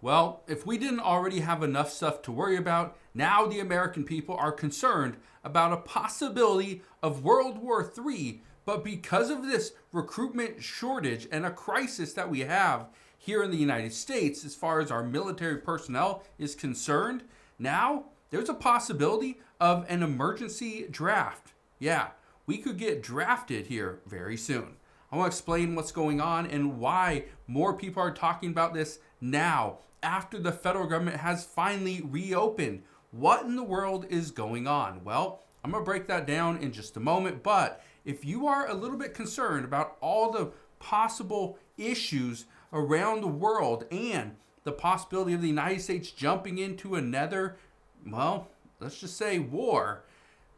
Well, if we didn't already have enough stuff to worry about, now the American people are concerned about a possibility of World War III. But because of this recruitment shortage and a crisis that we have here in the United States, as far as our military personnel is concerned, now there's a possibility of an emergency draft. Yeah, we could get drafted here very soon. I want to explain what's going on and why more people are talking about this now, after the federal government has finally reopened. What in the world is going on? Well, I'm going to break that down in just a moment, but if you are a little bit concerned about all the possible issues around the world and the possibility of the United States jumping into another, well, let's just say war,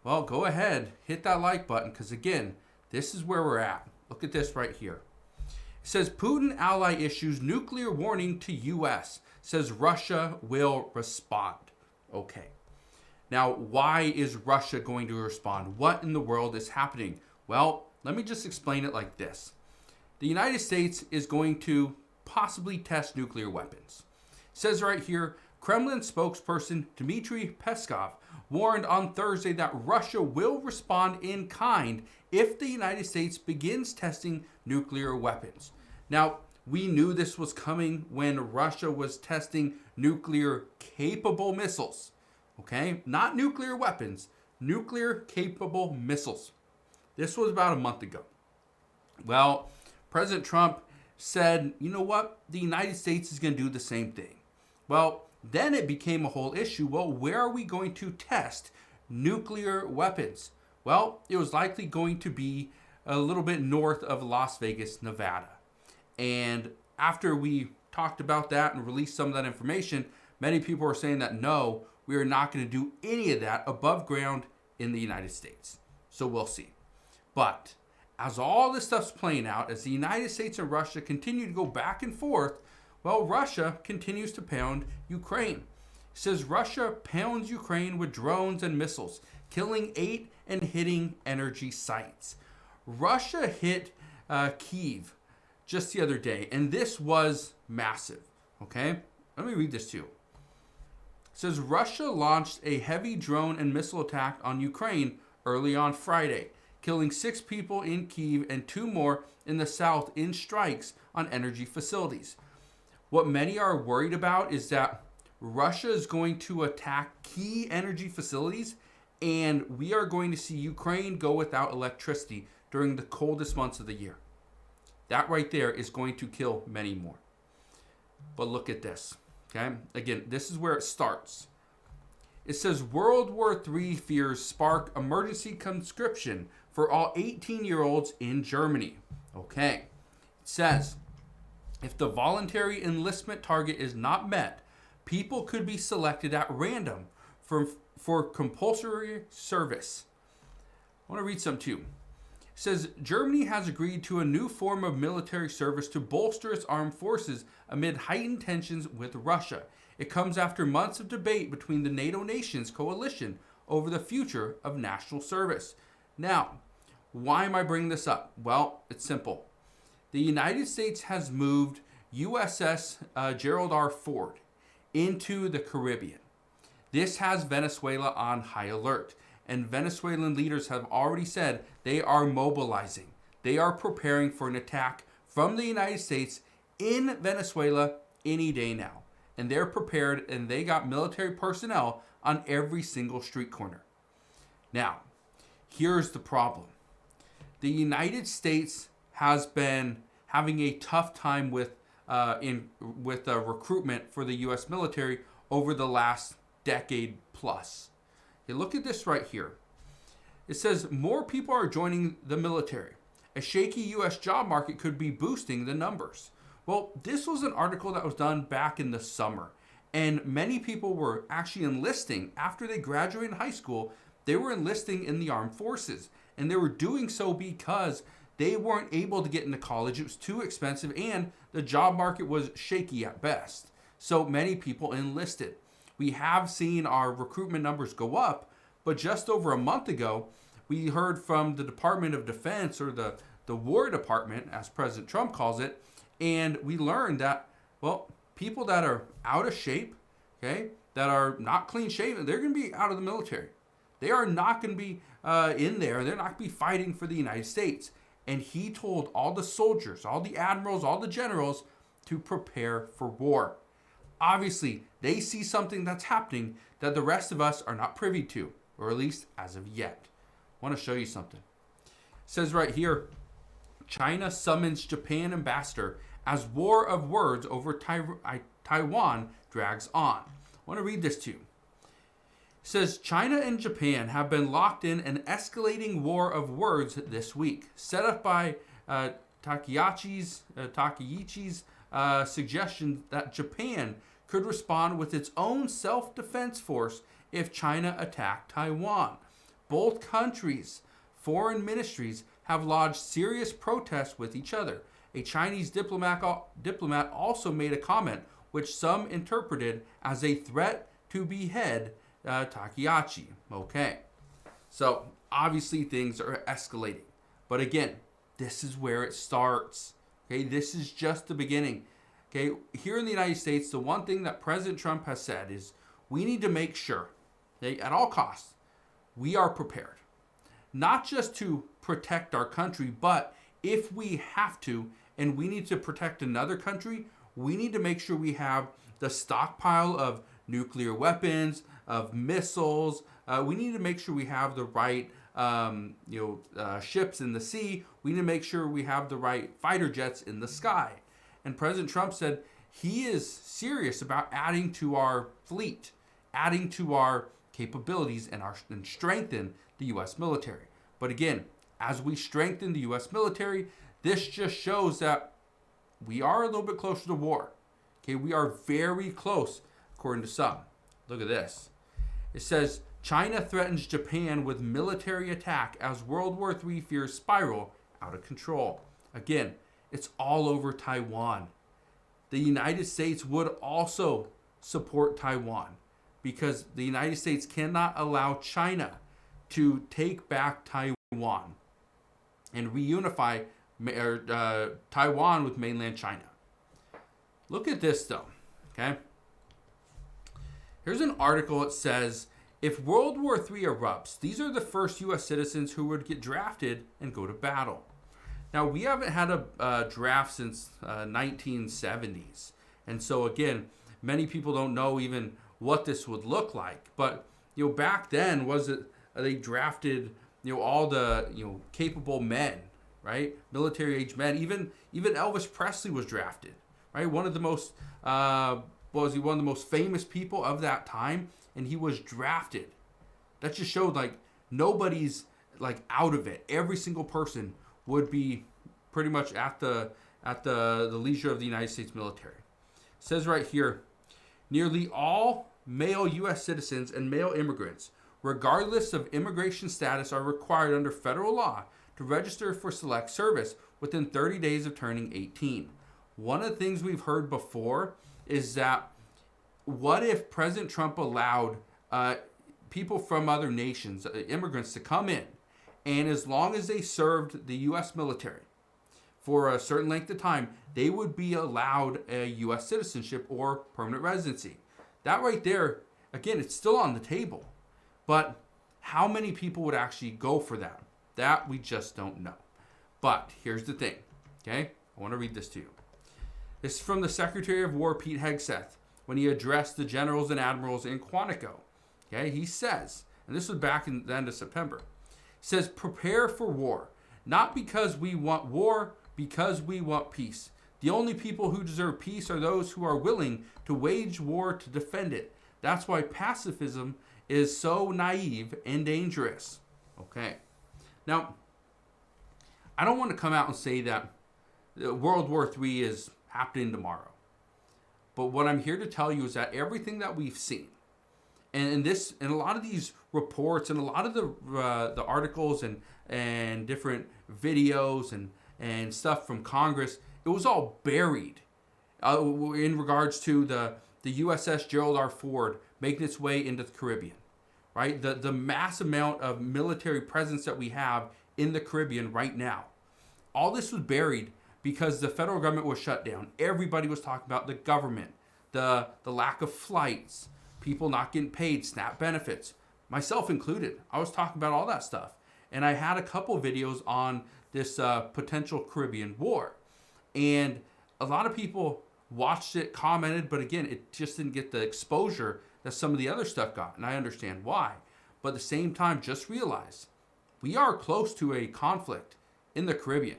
well, go ahead, hit that like button, because again, this is where we're at. Look at this right here. It says Putin ally issues nuclear warning to U.S. Says Russia will respond. Okay. Now, why is Russia going to respond? What in the world is happening? Well, let me just explain it like this. The United States is going to possibly test nuclear weapons. It says right here, Kremlin spokesperson Dmitry Peskov warned on Thursday that Russia will respond in kind if the United States begins testing nuclear weapons. Now, we knew this was coming when Russia was testing nuclear capable missiles. Okay? Not nuclear weapons, nuclear capable missiles. This was about a month ago. Well, President Trump said, you know what? The United States is going to do the same thing. Well, then it became a whole issue. Well, where are we going to test nuclear weapons? Well, it was likely going to be a little bit north of Las Vegas, Nevada. And after we talked about that and released some of that information, many people are saying that no, we are not going to do any of that above ground in the United States. So we'll see. But as all this stuff's playing out, as the United States and Russia continue to go back and forth, well, Russia continues to pound Ukraine. It says Russia pounds Ukraine with drones and missiles, killing 8 and hitting energy sites. Russia hit Kyiv just the other day, and this was massive. Okay? Let me read this to you. It says Russia launched a heavy drone and missile attack on Ukraine early on Friday, killing 6 people in Kyiv and 2 more in the south in strikes on energy facilities. What many are worried about is that Russia is going to attack key energy facilities, and we are going to see Ukraine go without electricity during the coldest months of the year. That right there is going to kill many more. But look at this. Okay? Again, this is where it starts. It says World War III fears spark emergency conscription for all 18-year-olds in Germany. Okay. It says if the voluntary enlistment target is not met, people could be selected at random for compulsory service. I want to read some too. It says Germany has agreed to a new form of military service to bolster its armed forces amid heightened tensions with Russia. It comes after months of debate between the NATO nations coalition over the future of national service. Now, why am I bringing this up? Well, it's simple. The United States has moved USS Gerald R. Ford into the Caribbean. This has Venezuela on high alert, and Venezuelan leaders have already said they are mobilizing. They are preparing for an attack from the United States in Venezuela any day now. And they're prepared, and they got military personnel on every single street corner. Now, here's the problem. The United States has been having a tough time with recruitment for the U.S. military over the last decade plus. Okay, look at this right here. It says more people are joining the military. A shaky U.S. job market could be boosting the numbers. Well, this was an article that was done back in the summer, and many people were actually enlisting after they graduated high school. They were enlisting in the armed forces, and they were doing so because they weren't able to get into college. It was too expensive, and the job market was shaky at best. So many people enlisted. We have seen our recruitment numbers go up, but just over a month ago, we heard from the Department of Defense, or the War Department, as President Trump calls it, and we learned that, well, people that are out of shape, okay, that are not clean shaven, they're going to be out of the military. They are not going to be in there. They're not going to be fighting for the United States. And he told all the soldiers, all the admirals, all the generals to prepare for war. Obviously, they see something that's happening that the rest of us are not privy to, or at least as of yet. I want to show you something. It says right here, China summons Japan ambassador as war of words over Taiwan drags on. I want to read this to you. It says, China and Japan have been locked in an escalating war of words this week, set up by Takaichi's suggestion that Japan could respond with its own self-defense force if China attacked Taiwan. Both countries' foreign ministries have lodged serious protests with each other. A Chinese diplomat also made a comment which some interpreted as a threat to behead Takaichi. Okay, so obviously things are escalating. But again, this is where it starts. Okay, this is just the beginning. Okay, here in the United States, the one thing that President Trump has said is we need to make sure, okay, at all costs, we are prepared. Not just to protect our country, but if we have to, and we need to protect another country, we need to make sure we have the stockpile of nuclear weapons, of missiles. We need to make sure we have the right ships in the sea. We need to make sure we have the right fighter jets in the sky. And President Trump said he is serious about adding to our fleet, adding to our capabilities and strengthen the U.S. military. But again, as we strengthen the U.S. military, this just shows that we are a little bit closer to war. Okay, we are very close, according to some. Look at this. It says, China threatens Japan with military attack as World War III fears spiral out of control. Again, it's all over Taiwan. The United States would also support Taiwan because the United States cannot allow China to take back Taiwan and reunify Taiwan with mainland China. Look at this though, okay? Here's an article that says, if World War III erupts, these are the first U.S. citizens who would get drafted and go to battle. Now, we haven't had a draft since 1970s. And so, again, many people don't know even what this would look like. But, back then, they drafted, all the, capable men, right? Military-age men. Even Elvis Presley was drafted, right? One of the most, one of the most famous people of that time, and he was drafted. That just showed, nobody's, out of it. Every single person would be pretty much at the leisure of the United States military. It says right here, nearly all male U.S. citizens and male immigrants, regardless of immigration status, are required under federal law to register for select service within 30 days of turning 18. One of the things we've heard before is that what if President Trump allowed people from other nations, immigrants, to come in, and as long as they served the U.S. military for a certain length of time, they would be allowed a U.S. citizenship or permanent residency. That right there, again, it's still on the table. But how many people would actually go for that? That we just don't know. But here's the thing, okay? I want to read this to you. This is from the Secretary of War, Pete Hegseth, when he addressed the generals and admirals in Quantico. Okay, he says, and this was back in the end of September, says, prepare for war, not because we want war, because we want peace. The only people who deserve peace are those who are willing to wage war to defend it. That's why pacifism is so naive and dangerous. Okay. Now, I don't want to come out and say that World War III is happening tomorrow. But what I'm here to tell you is that everything that we've seen, and a lot of these reports and a lot of the articles and different videos and stuff from Congress, it was all buried in regards to the USS Gerald R. Ford making its way into the Caribbean, right? The mass amount of military presence that we have in the Caribbean right now. All this was buried because the federal government was shut down. Everybody was talking about the government. the lack of flights, people not getting paid, SNAP benefits, myself included. I was talking about all that stuff. And I had a couple videos on this potential Caribbean war. And a lot of people watched it, commented, but again, it just didn't get the exposure that some of the other stuff got. And I understand why. But at the same time, just realize we are close to a conflict in the Caribbean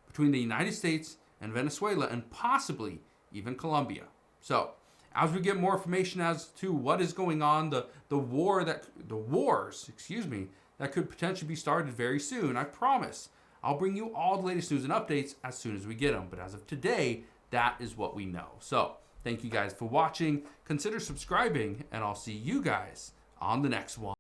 between the United States and Venezuela and possibly even Colombia. So as we get more information as to what is going on, the wars that could potentially be started very soon, I promise I'll bring you all the latest news and updates as soon as we get them. But as of today, that is what we know. So thank you guys for watching. Consider subscribing, and I'll see you guys on the next one.